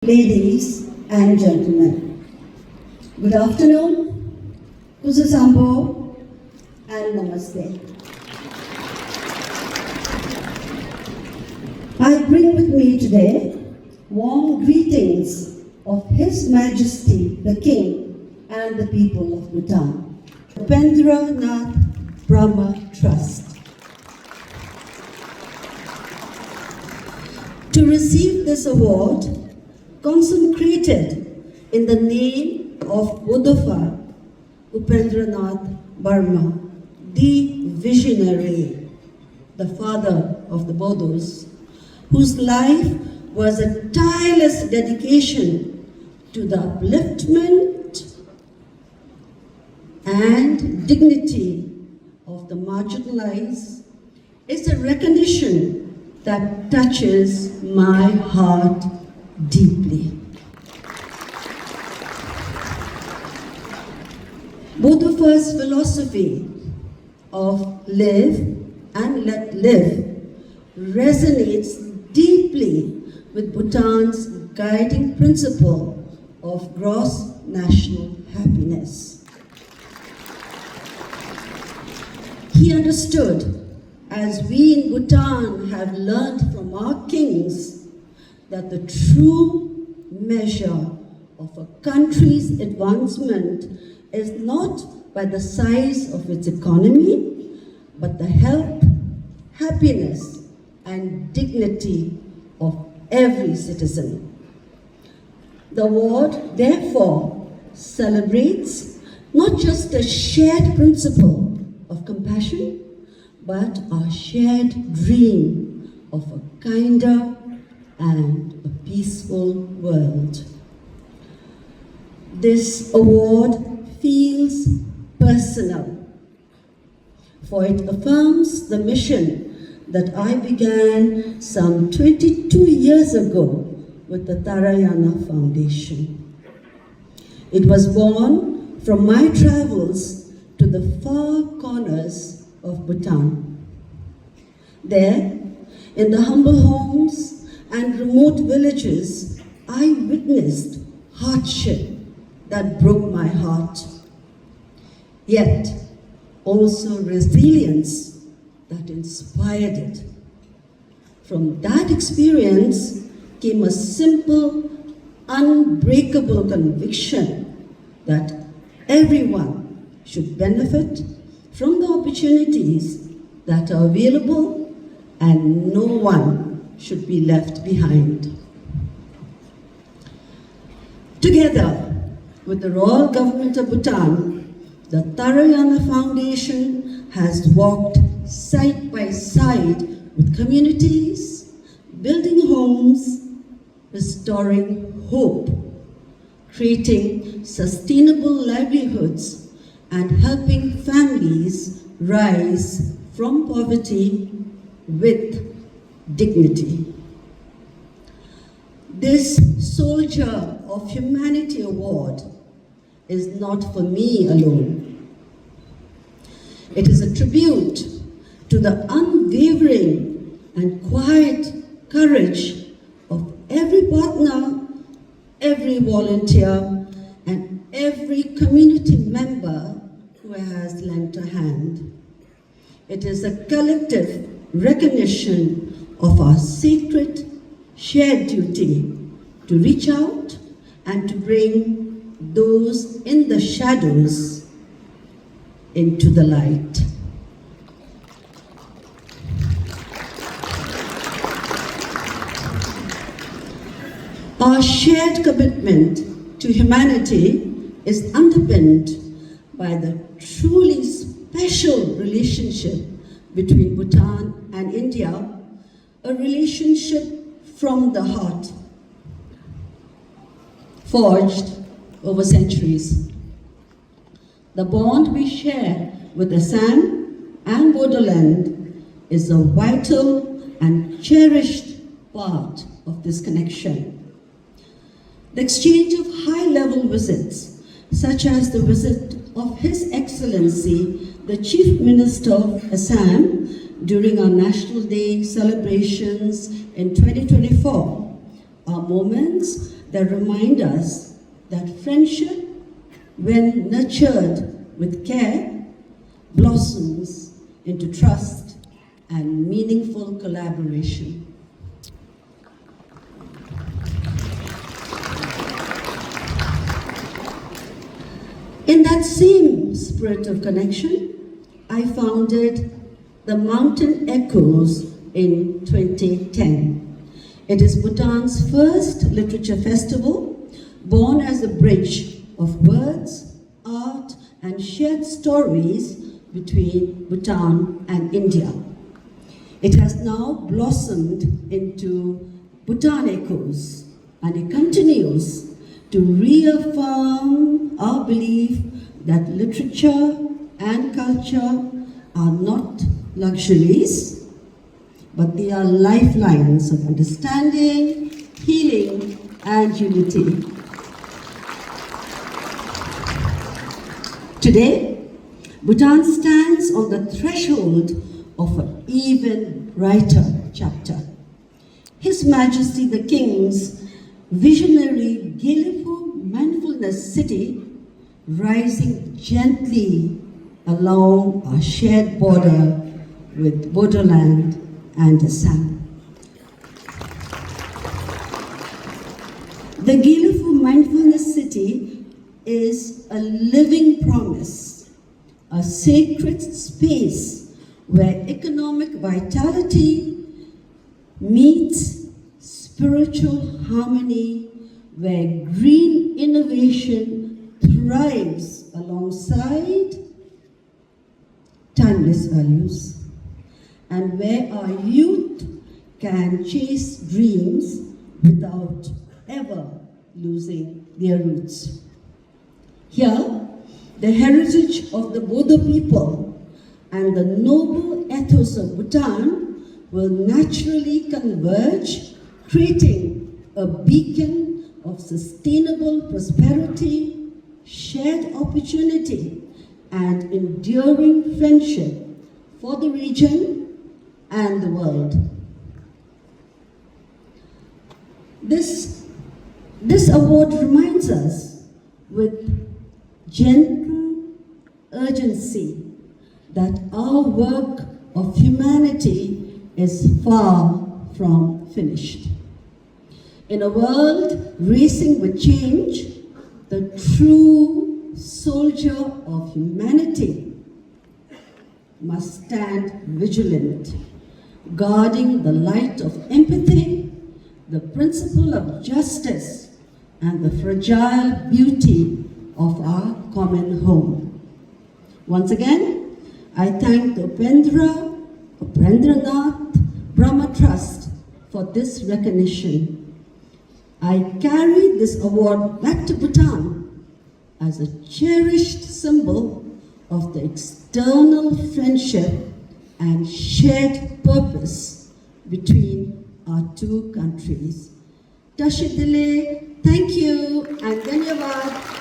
Ladies and gentlemen, good afternoon, Kusasambo and Namaste. I bring with me today warm greetings of His Majesty the King and the people of Bhutan, Upendra Nath Brahma Trust. To receive this award, consecrated in the name of Bodosa, Upendra Nath Burma, the visionary, the father of the Bodos, whose life was a tireless dedication to the upliftment and dignity of the marginalized, is a recognition that touches my heart deeply. Bodosa's philosophy of live and let live resonates deeply with Bhutan's guiding principle of gross national happiness. He understood, as we in Bhutan have learned from our kings, that the true measure of a country's advancement is not by the size of its economy, but the health, happiness, and dignity of every citizen. The award, therefore, celebrates not just a shared principle of compassion, but our shared dream of a kinder and a peaceful world. This award feels personal, for it affirms the mission that I began some 22 years ago with the Tarayana Foundation. It was born from my travels to the far corners of Bhutan. There, in the humble homes and remote villages, I witnessed hardship that broke my heart, yet also resilience that inspired it. From that experience came a simple, unbreakable conviction that everyone should benefit from the opportunities that are available and no one should be left behind. Together with the Royal Government of Bhutan, the Tarayana Foundation has walked side by side with communities, building homes, restoring hope, creating sustainable livelihoods, and helping families rise from poverty with dignity. This Soldier of Humanity Award is not for me alone. It is a tribute to the unwavering and quiet courage of every partner, every volunteer, and every community member who has lent a hand. It is a collective recognition of our sacred, shared duty to reach out and to bring those in the shadows into the light. Our shared commitment to humanity is underpinned by the truly special relationship between Bhutan and India, a relationship from the heart, forged over centuries. The bond we share with Assam and Bodoland is a vital and cherished part of this connection. The exchange of high-level visits, such as the visit of His Excellency, the Chief Minister of Assam, during our National Day celebrations in 2024, are moments that remind us that friendship, when nurtured with care, blossoms into trust and meaningful collaboration. In that same spirit of connection, I founded the Mountain Echoes in 2010. It is Bhutan's first literature festival, born as a bridge of words, art, and shared stories between Bhutan and India. It has now blossomed into Bhutan Echoes, and it continues to reaffirm our belief that literature and culture are not luxuries, but they are lifelines of understanding, healing, and unity. Today, Bhutan stands on the threshold of an even brighter chapter. His Majesty the King's visionary Gilifu Mindfulness City, rising gently along our shared border with Bodoland and Assam. The Gilifu Mindfulness City is a living promise, a sacred space where economic vitality meets spiritual harmony, where green innovation thrives alongside timeless values, and where our youth can chase dreams without ever losing their roots. Here, the heritage of the Bodo people and the noble ethos of Bhutan will naturally converge, creating a beacon of sustainable prosperity, shared opportunity, and enduring friendship for the region and the world. This award reminds us with gentle urgency that our work of humanity is far from finished. In a world racing with change, the true soldier of humanity must stand vigilant, guarding the light of empathy, the principle of justice, and the fragile beauty of our common home. Once again, I thank the Upendranath Brahma Trust for this recognition. I carry this award back to Bhutan as a cherished symbol of the external friendship and shared purpose between our two countries. Tashidile, thank you and dhanyavad.